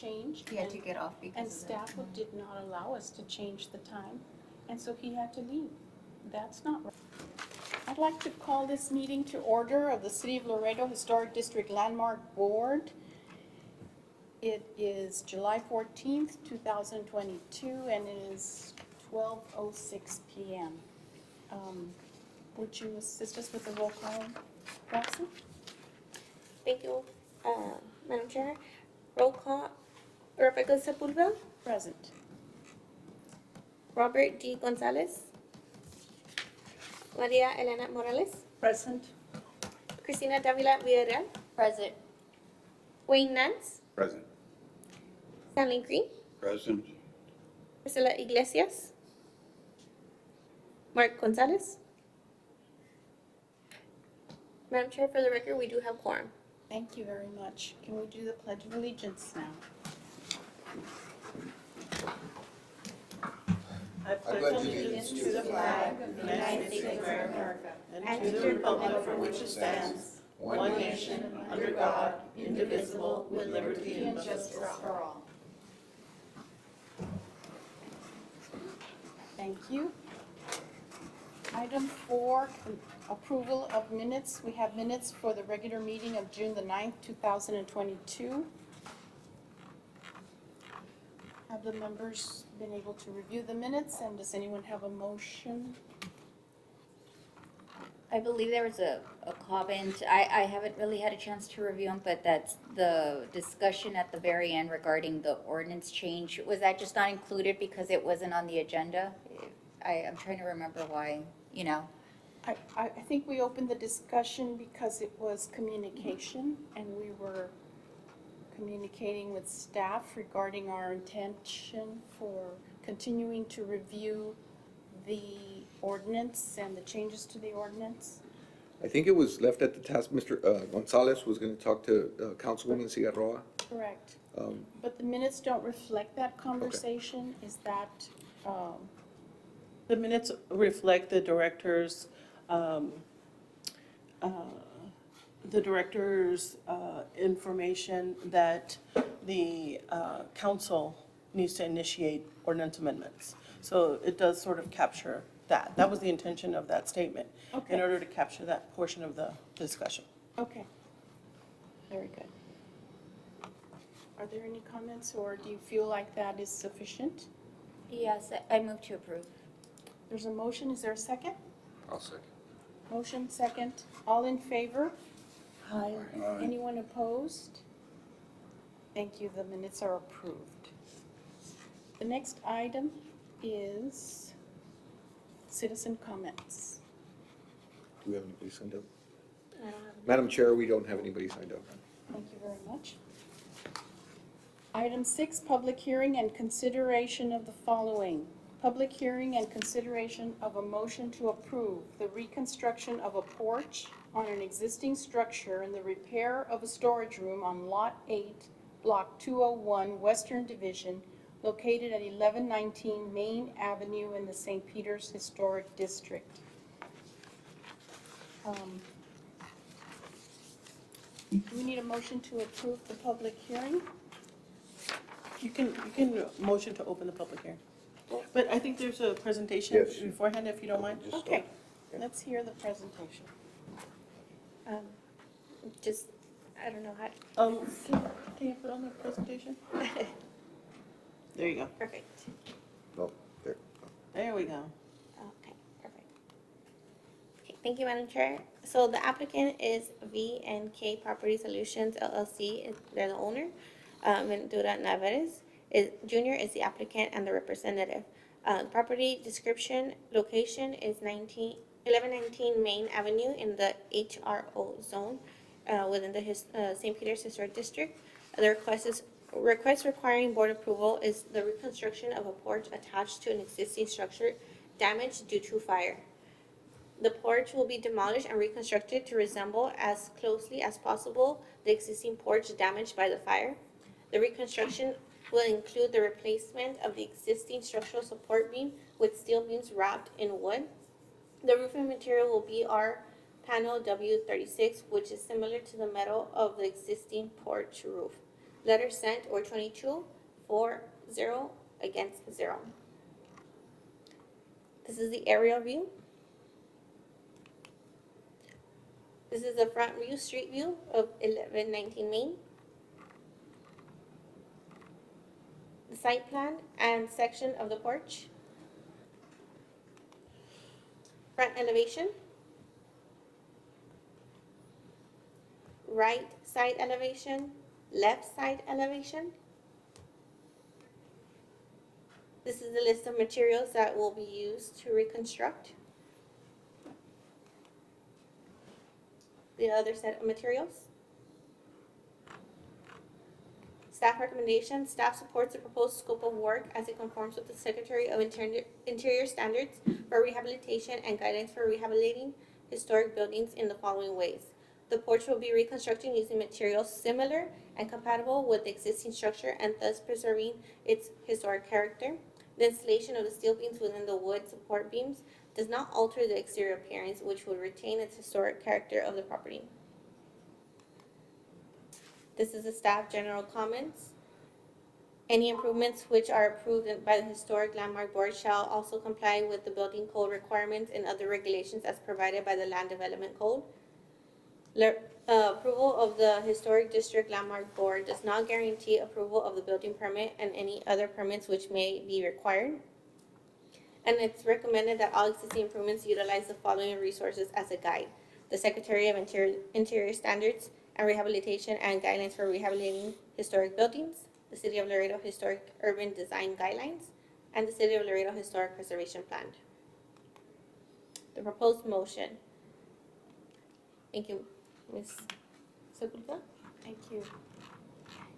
change. He had to get off because And of that. staff did not allow us to change the time, and so he had to leave. That's not right. I'd like to call this meeting to order of the City of Laredo Historic District Landmark Board. It is July 14th, 2022, and it is 12:06 p.m. Would you assist us with the roll call, Roxy? Thank you, Madam Chair. Roll call, Rebecca Sepulveda, Present. Robert D. Gonzalez, Maria Elena Morales, Present. Cristina Davila Villarreal, Present. Wayne Nance, Present. Stanley Green, Present. Priscilla Iglesias, Mark Gonzalez. Madam Chair, for the record, we do have quorum. Thank you very much. Can we do the Pledge of Allegiance now? I pledge allegiance to the flag of the United States of America and to the republic for which it stands, one nation, under God, indivisible, with liberty and justice for all. Thank you. Item 4, approval of minutes. We have minutes for the regular meeting of June the 9th, 2022. Have the members been able to review the minutes, and does anyone have a motion? I believe there was a comment, I haven't really had a chance to review them, but that's the discussion at the very end regarding the ordinance change. Was that just not included because it wasn't on the agenda? I'm trying to remember why, you know. I think we opened the discussion because it was communication, and we were communicating with staff regarding our intention for continuing to review the ordinance and the changes to the ordinance. I think it was left at the task, Mr. Gonzalez was gonna talk to Councilwoman Cigarroa. Correct. But the minutes don't reflect that conversation. Is that, The minutes reflect the director's information that the council needs to initiate ordinance amendments. So it does sort of capture that. That was the intention of that statement, Okay. in order to capture that portion of the discussion. okay. Very good. Are there any comments, or do you feel like that is sufficient? Yes, I move to approve. There's a motion. Is there a second? I'll second. Motion second. All in favor? Aye. Anyone opposed? Thank you, the minutes are approved. The next item is citizen comments. Do we have anybody signed up? Madam Chair, we don't have anybody signed up. Thank you very much. Item 6, public hearing and consideration of the following. Public hearing and consideration of a motion to approve the reconstruction of a porch on an existing structure and the repair of a storage room on Lot 8, Block 201, Western Division, located at 1119 Main Avenue in the St. Peter's Historic District. Do we need a motion to approve the public hearing? You can motion to open the public hearing. But I think there's a presentation Yes. beforehand, if you don't mind. Just Okay, start. let's hear the presentation. Just, I don't know how, Can you put on the presentation? There you go. perfect. No, there. There we go. Okay, perfect. Okay, thank you, Madam Chair. So the applicant is V&K Property Solutions LLC, they're the owner. Ventura Navarez Junior is the applicant and the representative. Property description, location is 1119 Main Avenue in the HRO zone, within the St. Peter's Historic District. The request requiring board approval is the reconstruction of a porch attached to an existing structure damaged due to fire. The porch will be demolished and reconstructed to resemble as closely as possible the existing porch damaged by the fire. The reconstruction will include the replacement of the existing structural support beam with steel beams wrapped in wood. The roofing material will be our panel W36, which is similar to the metal of the existing porch roof. Letter sent or 22, 4-0 against 0. This is the aerial view. This is the front view, street view of 1119 Main. The site plan and section of the porch. Front elevation. Right side elevation, left side elevation. This is the list of materials that will be used to reconstruct. The other set of materials. Staff recommendation, staff supports the proposed scope of work as it conforms with the Secretary of Interior Standards for Rehabilitation and Guidelines for Rehabilitating Historic Buildings in the following ways. The porch will be reconstructed using materials similar and compatible with the existing structure and thus preserving its historic character. The installation of the steel beams within the wood support beams does not alter the exterior appearance, which will retain its historic character of the property. This is the staff general comments. Any improvements which are approved by the Historic Landmark Board shall also comply with the building code requirements and other regulations as provided by the Land Development Code. Approval of the Historic District Landmark Board does not guarantee approval of the building permit and any other permits which may be required. And it's recommended that all existing improvements utilize the following resources as a guide: the Secretary of Interior Standards and Rehabilitation and Guidelines for Rehabilitating Historic Buildings, the City of Laredo Historic Urban Design Guidelines, and the City of Laredo Historic Preservation Plan. The proposed motion. Thank you, Ms. Sepulveda. Thank you.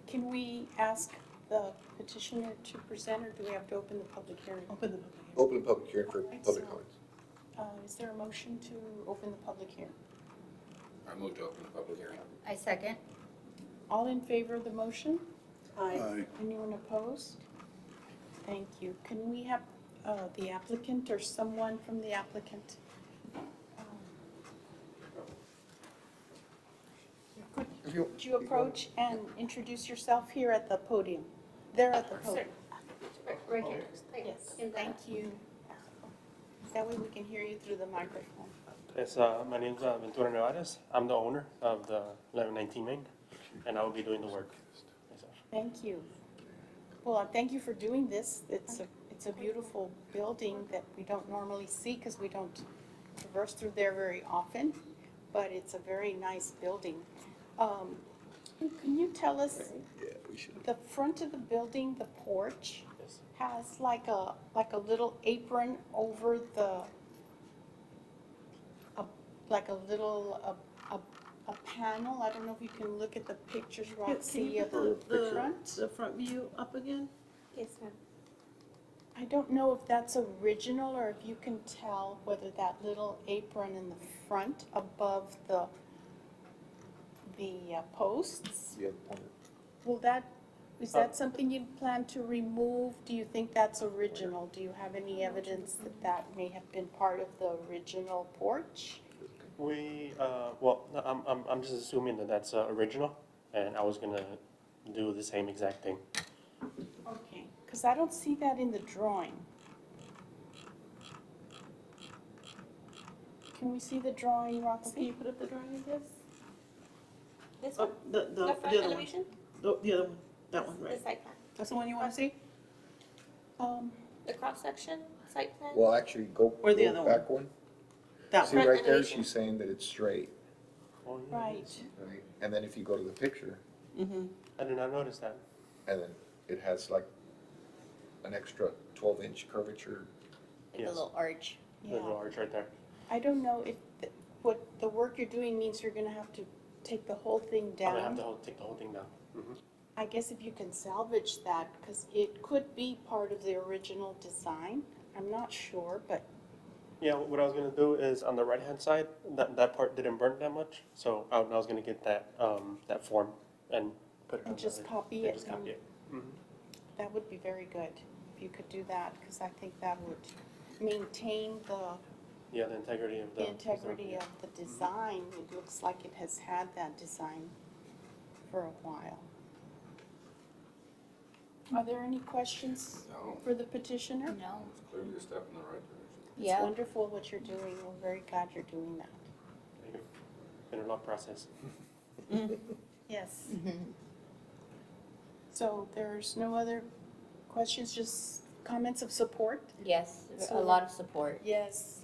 Can we ask the petitioner to present, or do we have to open the public hearing? Open the public hearing. Open public hearing for Alright, public so- comments. Is there a motion to open the public hearing? I move to open the public hearing. I second. All in favor of the motion? Aye. Anyone opposed? Thank you. Can we have the applicant or someone from the applicant? Could you approach and introduce yourself here at the podium? There at the podium. Right here. Yes, thank you. That way we can hear you through the microphone. Yes, my name's Ventura Nevares. I'm the owner of the 1119 Main, and I will be doing the work myself. Thank you. Well, thank you for doing this. It's a beautiful building that we don't normally see because we don't traverse through there very often, but it's a very nice building. Can you tell us, Yeah, we should. the front of the building, the porch, Yes. has like a little apron over the, like a little, a panel? I don't know if you can look at the pictures, Can Roxy, you of put the front. the front view up again? Yes, ma'am. I don't know if that's original or if you can tell whether that little apron in the front above the posts, Yeah, on it. is that something you plan to remove? Do you think that's original? Do you have any evidence that that may have been part of the original porch? We, well, I'm just assuming that that's original, and I was gonna do the same exact thing. Okay, because I don't see that in the drawing. Can we see the drawing, Can Roxy? you put up the drawing of this? This Oh, one? the The front other one. elevation? The other one, that one, The right. site plan. That's the one you want to see? The cross-section, site plan? Well, actually, go Or the other back one. That See one. right there, elevation. she's saying that it's straight, Oh, yeah. Right. right? And then if you go to the picture, Mm-hmm. I did not notice that. and then it has like an extra 12-inch curvature. Like a Yes. little arch. There's a Yeah. little arch right there. I don't know if, what the work you're doing means you're gonna have to take the whole thing I'm gonna have down. to take the whole thing down. Mhm. I guess if you can salvage that, because it could be part of the original design. I'm not sure, but, Yeah, what I was gonna do is on the right-hand side, that part didn't burn that much, so I was gonna get that, that form and put it on and the just other- copy yeah, it. just copy and it. Mhm. That would be very good, if you could do that, because I think that would maintain Yeah, the integrity of the. the integrity of the design. It looks like it has had that design for a while. Are there any questions No, for the petitioner? No, it's clearly a step in the right direction. It's yeah, wonderful what you're doing. We're very glad you're doing that. Thank you. Been a long process. Yes. mhm. So there's no other questions, just comments of support? Yes, a So- lot of support. Yes.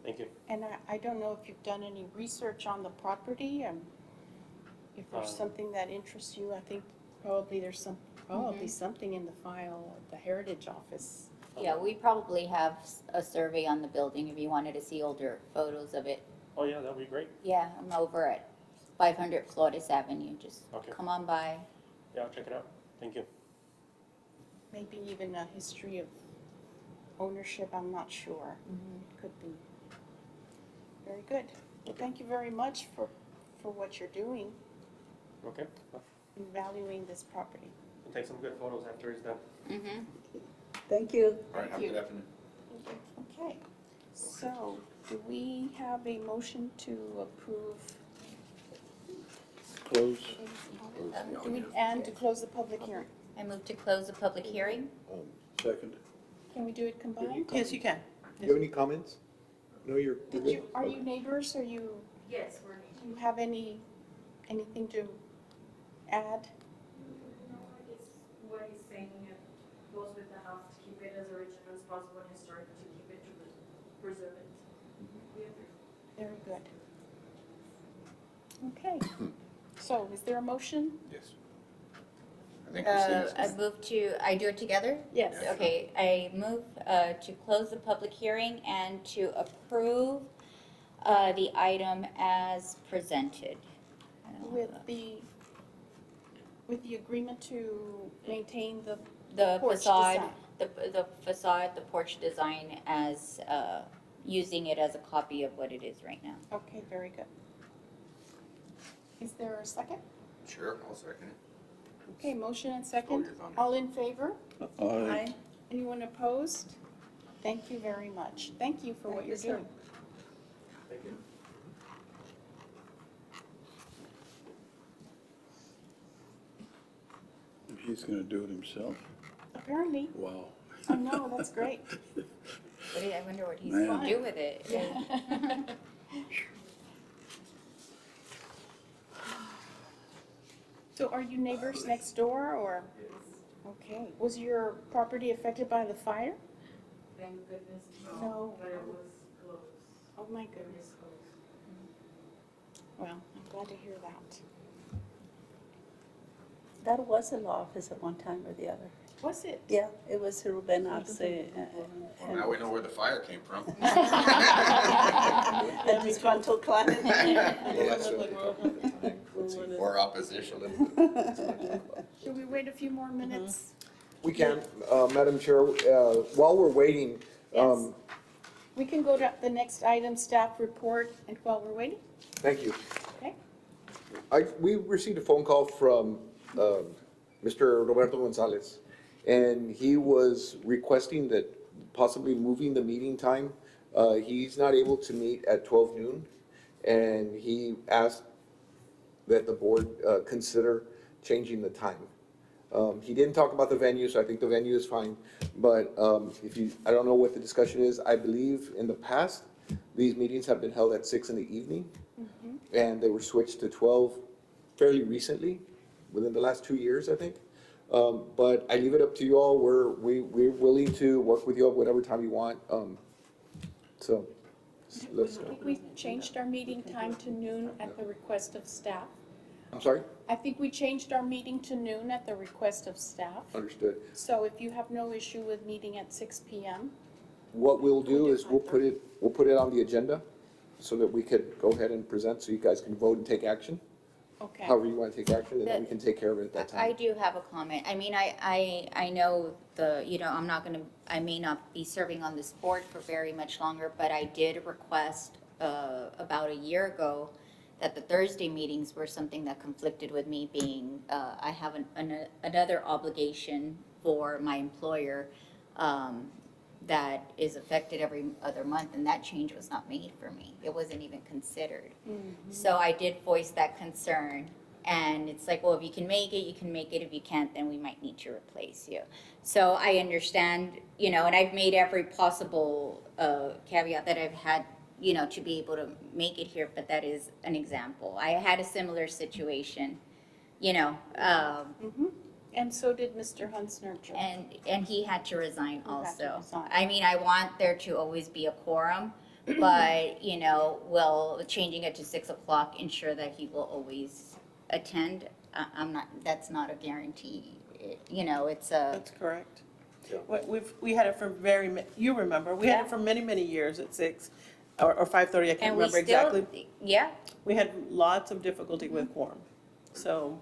Thank you. And I don't know if you've done any research on the property, if there's Um, something that interests you. I think probably there's something in the file at the Heritage Office. Yeah, we probably have a survey on the building if you wanted to see older photos of it. Oh, yeah, that'd be great. Yeah, I'm over at 500 Flores Avenue, just Okay. come on by. Yeah, I'll check it out. Thank you. Maybe even a history of ownership, I'm not sure. Could be. Very good. Well, thank you very much for what you're doing Okay. Well, in valuing this property. I'll take some good photos after it's done. Mm-hmm. Thank you. All right, have a good afternoon. Okay, so do we have a motion to approve? Close. And to close the public hearing? I move to close the public hearing. Second. Can we do it combined? Yes, you can. Do you have any comments? No, you're good? Are you neighbors, or you? Yes, we're neighbors. Do you have anything to add? No, it's what he's saying, it goes with the house to keep it as original as possible and historic, to keep it, to preserve it. We agree. Very good. Okay, so is there a motion? Yes. I think Christina's. I move to, I do it together? Yes. Okay, I move to close the public hearing and to approve the item as presented. With the agreement to maintain the The porch facade, design. the facade, the porch design as, using it as a copy of what it is right now. Okay, very good. Is there a second? Sure, I'll second it. Okay, motion and Stole second. your thunder. All in favor? Aye. Anyone opposed? Thank you very much. Thank you for what you're doing. Thank you. He's gonna do it himself? Apparently, Wow. I know, that's great. I wonder what he's Man. gonna do with it. So are you neighbors next door, or? Okay, was your property affected by the fire? Thank goodness, No. but it was close. Oh, my It goodness. is close. Well, I'm glad to hear that. That was a law office at one time or the other. Was it? Yeah, it was Ruben Arce. Well, now we know where the fire came from. A disgruntled client. Yes, Look like we're over time. Let's see, or opposition. Should we wait a few more minutes? We can, Madam Chair, while we're waiting, Yes. We can go to the next item, staff report, and while we're waiting, thank you. okay? We received a phone call from Mr. Roberto Gonzalez, and he was requesting that possibly moving the meeting time. He's not able to meet at 12 noon, and he asked that the board consider changing the time. He didn't talk about the venue, so I think the venue is fine, but I don't know what the discussion is. I believe in the past, these meetings have been held at 6 in the evening, and they were switched to 12 fairly recently, within the last 2 years, I think. But I leave it up to you all. We're willing to work with you at whatever time you want. So let's I go. think we changed our meeting time to noon at the request of staff. I'm sorry? I think we changed our meeting to noon at the request of staff. Understood. So if you have no issue with meeting at 6 PM, What we'll do is we'll put it on the agenda so that we could go ahead and present so you guys can vote and take action. okay. However you want to take action, and then we can take care of it at that I time. do have a comment. I mean, I know I'm not gonna, I may not be serving on this board for very much longer, but I did request, about a year ago that the Thursday meetings were something that conflicted with me being, I have another obligation for my employer, that is affected every other month, and that change was not made for me. It wasn't even considered. So I did voice that concern, And it's like, well, if you can make it, you can make it. If you can't, then we might need to replace you. So I understand, you know, and I've made every possible caveat that I've had, you know, to be able to make it here, but that is an example. I had a similar situation, you know, And so did Mr. Huntsner. and he had to resign Who had to also. resign. I mean, I want there to always be a quorum, but, you know, will changing it to 6 o'clock ensure that he will always attend? I'm not, that's not a guarantee. You know, it's a, That's correct. Yeah. We had it for you remember, we had it for many, many years at 6 or 5:30, I can't and we remember still, exactly. yeah, We had lots of difficulty with quorum, so.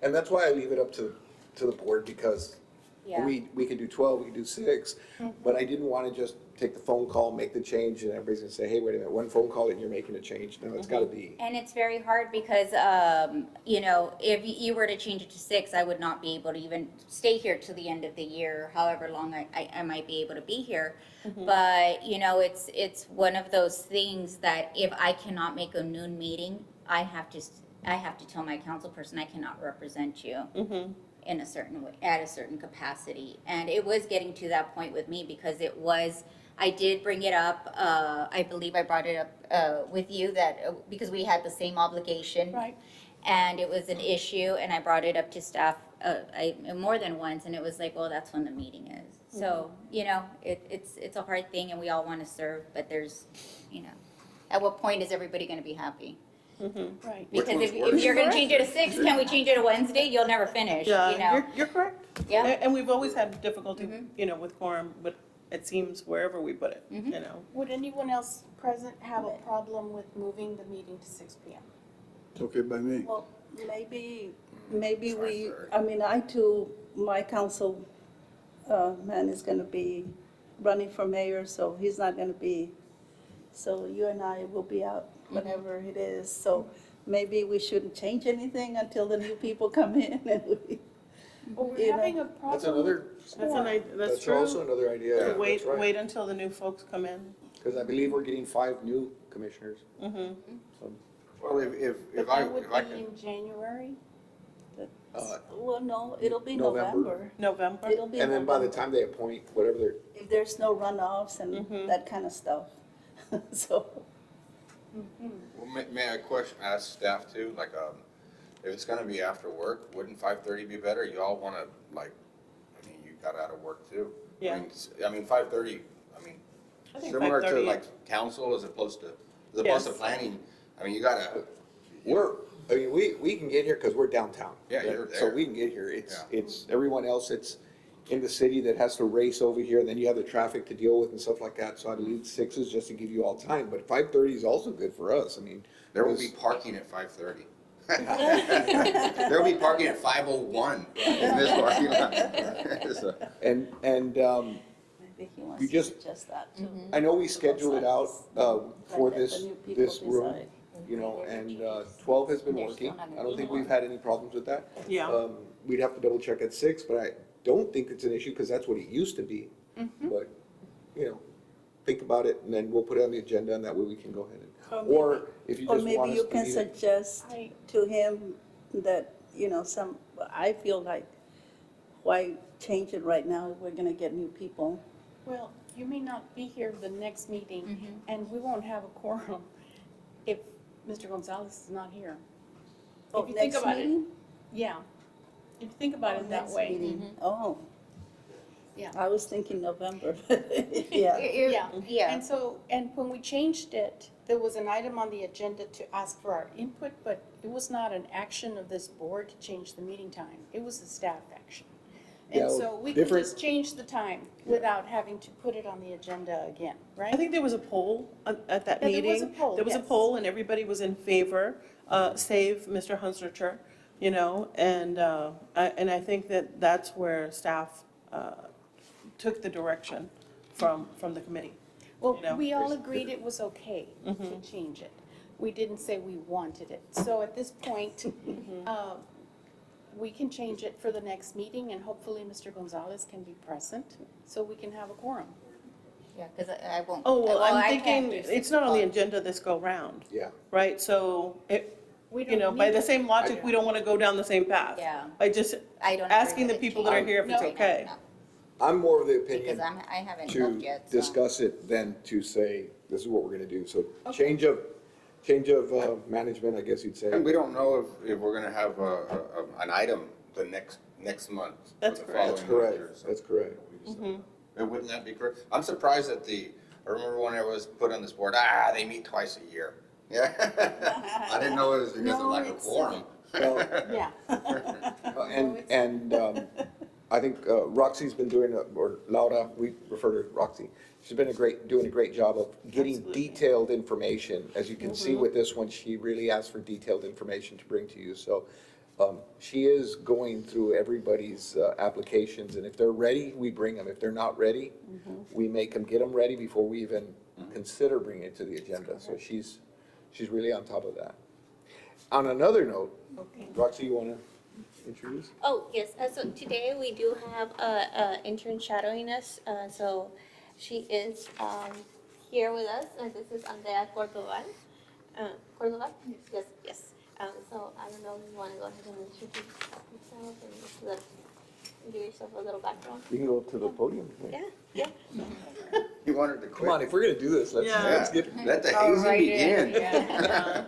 And that's why I leave it up to the board, because yeah. we could do 12, we could do 6, but I didn't want to just take the phone call, make the change, and everybody's gonna say, hey, wait a minute, one phone call and you're making a change. No, it's gotta be. And it's very hard because, you know, if you were to change it to 6, I would not be able to even stay here till the end of the year, however long I might be able to be here. But, you know, it's one of those things that if I cannot make a noon meeting, I have to tell my council person I cannot represent you in a certain way, at a certain capacity. And it was getting to that point with me because I did bring it up, I believe I brought it up with you that, because we had the same obligation. Right. And it was an issue, and I brought it up to staff more than once, and it was like, well, that's when the meeting is. So, you know, it's a hard thing, and we all want to serve, but there's, you know, at what point is everybody going to be happy? Right. Which Because one's if worse? you're going to change it to 6, can we change it to Wednesday? You'll never finish, you know? Yeah, you're correct. Yeah. And we've always had difficulty, you know, with quorum, but it seems wherever we put it, you know. Would anyone else present have a problem with moving the meeting to 6 p.m.? It's okay by me. Well, maybe we, 5:30. I mean, I too, my council man is gonna be running for mayor, so he's not gonna be, so you and I will be out whenever it is. So maybe we shouldn't change anything until the new people come in and we, Well, we're You know, having a problem. That's another, That's that's true. also another idea. To wait until the new folks come in. Because I believe we're getting 5 new commissioners. Mm-hmm. So, Well, if But I, that would if I be can, in January. well, no, it'll be November. November. November? It'll be And then by the November, time they appoint, whatever they're, if there's no runoffs and that kind of stuff. So, well, may I ask staff too, like, if it's gonna be after work, wouldn't 5:30 be better? You all wanna, like, I mean, you got out of work too. Yeah. I mean, 5:30, I mean, I think similar to 5:30 like council as opposed to Yes. planning, I mean, you gotta, I mean, we can get here because we're downtown. Yeah, you're So there. we can get here. It's, Yeah. it's everyone else that's in the city that has to race over here, then you have the traffic to deal with and stuff like that. So I believe 6 is just to give you all time, but 5:30 is also good for us. I mean. there will be parking at 5:30. There will be parking at 5:01 in this parking lot. So, And, maybe he wants You to just- suggest that too. I know we scheduled it out, for Let the this, new people this room, decide. you know, and, 12 has been They're working. still not gonna I don't be think one. we've had any problems with that. Yeah. We'd have to double check at 6, but I don't think it's an issue because that's what it used to be. But, you know, think about it and then we'll put it on the agenda and that way we can go ahead and, or if you Or just want maybe us you to can leave it. suggest I- to him that, you know, I feel like, why change it right now if we're gonna get new people? Well, you may not be here the next meeting, and we won't have a quorum if Mr. Gonzalez is not here. Oh, If you think next about it, meeting? yeah. If you think about it that Next way. meeting. Oh. Yeah. I was thinking November, yeah. Yeah. Yeah. And so, and when we changed it, there was an item on the agenda to ask for our input, but it was not an action of this board to change the meeting time. It was a staff action. Yeah, And so we could different- just change the time without having to put it on the agenda again, right? I think there was a poll at that Yeah, meeting. there was a poll, There was a yes. poll and everybody was in favor, save Mr. Hunsacher, you know, and I think that that's where staff took the direction from the committee. Well, you know, we all agreed it was okay to change it. We didn't say we wanted it. So at this point, we can change it for the next meeting and hopefully Mr. Gonzalez can be present so we can have a quorum. Yeah, because I won't. Oh, well, I I'm can't thinking, do 6 it's not on the o'clock. agenda this go round, Yeah, right? So We you know, don't by need the to- same logic, we don't want to go down the same path. Yeah. By just I don't agree asking the with it people that are changing here if it's right now, okay. no. I'm more of the Because opinion I haven't to looked yet, so. discuss it than to say, this is what we're gonna do. So Okay. change of management, I guess you'd say. And we don't know if we're gonna have an item the next month. for That's the correct. That's following month correct, or so. that's correct. And wouldn't that be correct? I'm surprised that I remember when I was put on this board, they meet twice a year. Yeah. I didn't know it was because of No, lack of it's, quorum. Well, Yeah. and I think Roxy's been doing, or Laura, we refer to Roxy, she's been doing a great job of getting Absolutely. detailed information. As you can see with this one, she really asked for detailed information to bring to you. So she is going through everybody's applications, and if they're ready, we bring them. If they're not ready, we make them get them ready before we even consider bringing it to the agenda. So she's really on top of that. On another note, Roxy, you want to introduce? Oh, yes, so today we do have a intern shadowing us, so she is, here with us, and this is Andrea Cordoval. Cordova? Yes, yes. So I don't know if you wanna go ahead and introduce yourself and just give yourself a little background. You can go up to the podium. Yeah. You wanted to quit. Come on, if we're gonna do this, let's Yeah. get. Let the All hazing right, begin. Yeah.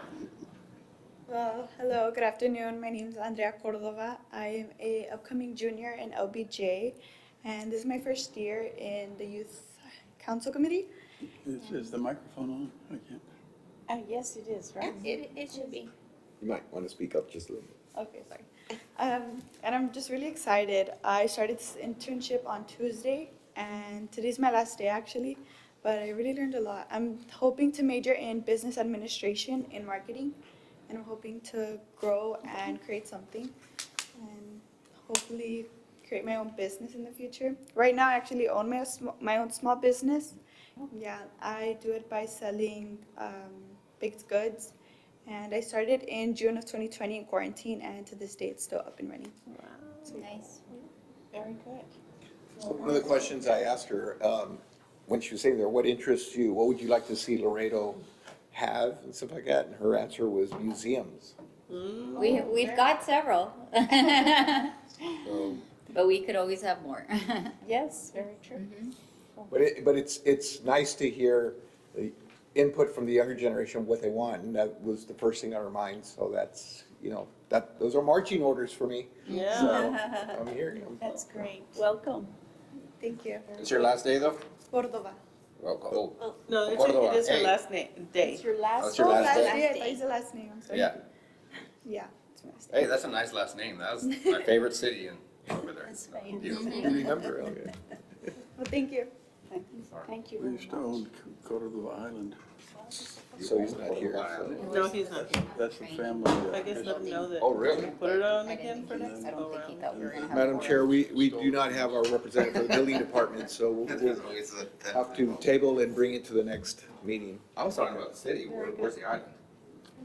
Well, hello, good afternoon. My name is Andrea Cordova. I am a upcoming junior in LBJ, and this is my first year in the Youth Council Committee. Is the microphone on? I can't. Yes, it is, right? It should be. You might want to speak up just a little bit. Okay, sorry. And I'm just really excited. I started this internship on Tuesday, and today's my last day actually, but I really learned a lot. I'm hoping to major in business administration in marketing, and I'm hoping to grow and create something, and hopefully create my own business in the future. Right now, I actually own my own small business. Yeah, I do it by selling baked goods. And I started in June of 2020 in quarantine, and to this day, it's still up and running. Nice. Very good. So one of the questions I asked her, when she was saying there, what interests you? What would you like to see Laredo have and stuff like that? And her answer was museums. We've got several. So, But we could always have more. Yes, very true. but it's nice to hear the input from the younger generation, what they want, and that was the first thing on her mind. So that's, those are marching orders for me. Yeah. So I'm here. That's great. Welcome. Thank you. It's your last day though? Cordova. Welcome. No, Cordova. it is her Hey. last day. It's your last. That's your Oh, last last day? day. I thought you said last name. I'm sorry. Yeah. Yeah, it's my last day. Hey, that's a nice last name. That was my favorite city over there. That's right. Beautiful. You remember, okay. Well, thank you. Thank you We very used to much. own Cordova Island. So he's not here. So. No, he's not. That's the family. I guess let him know that. Oh, really? Put it on I again didn't for think, next I go don't think he round. thought we were gonna have. Madam a Chair, quorum. we do not have our representative for the building department, so we'll have to table and bring it to the next meeting. I was talking about the city. Where's the island?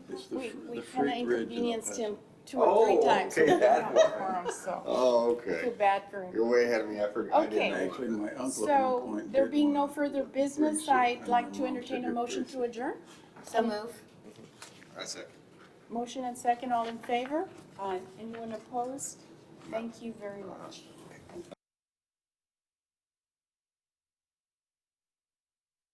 It's the We the kind of freight bridge. in El inconvenienced Paso. him 2 or 3 Oh, times. okay, We didn't that have one. a quorum, so Oh, feel okay. bad for him. You're way ahead of me. I forgot. I Okay. didn't know. Actually, my uncle at one So, point there did being no one. further business, Very I'd sick, like and to my mom entertain a said motion it to adjourn. So move. That's it. Motion and second, all in favor? Aye. Anyone opposed? Thank you very much.